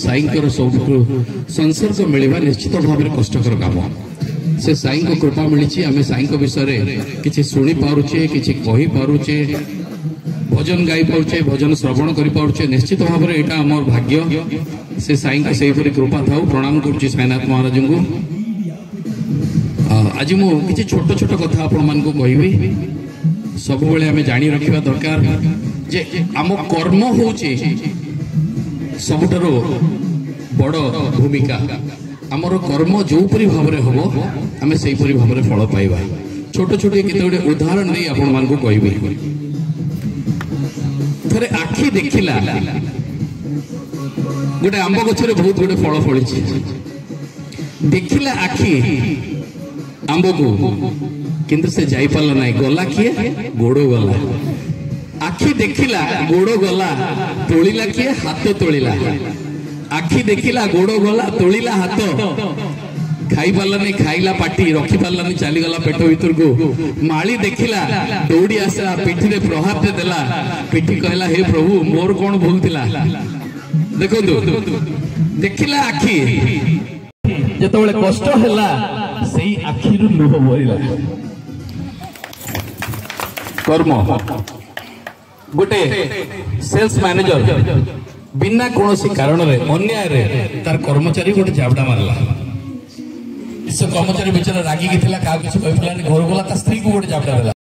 साईंकर सब संसर्ग मिलवा निश्चित भाव में कष्टकर काम से साई को कृपा मिली आम साई विषय किसी शुणी पारुचे किसी कही पारुचे भजन गाई पारुचे भजन श्रवण कर पारुचे निश्चित भाव में यहाँ आम भाग्य से साई को से कृपा था प्रणाम करुच्ची साईनाथ महाराज को आज मुझे छोट छोट कथा आपण मान कहबी सब बेले आम जानी रखा दरकार जे आम कर्म होचे सबुठारो बड़ भूमिका आमर कर्म जो परी भाव में हम आम से भाव में फल पाइबा छोट छोट केते उदाहरण नहीं आपण मान को कहबी थरे आखि देखिला गोटे आंब गछरे बहुत गोटे फल फली देखिला आखि आंब को किंतु से जाई पाला नहीं गला किए गोड़ गला आखि देखिला गोड़ गला तोलिला किए हाथ तोलिला आखि देखिला गोड़ गला तोलिला हाथ खाई पाला नहीं खाइला पाटी रखी पाला नहीं चली गला पेट भीतर को माली देखिला दौड़ी आसला पिठी रे प्रहार दे देला पिठी कहला हे प्रभु मोर कौन भूल थिला देखो देखिला आखि जतबेले कष्ट होला सेही आखिरु लोह बोलिला कर्म गोटे सेल्स मैनेजर बिना कौन कारण अन्याय तार कर्मचारी गोटे जाबड़ा मारला से कर्मचारी बेचारा रागिकी घर गला स्त्री को गोटे जाबड़ा देला।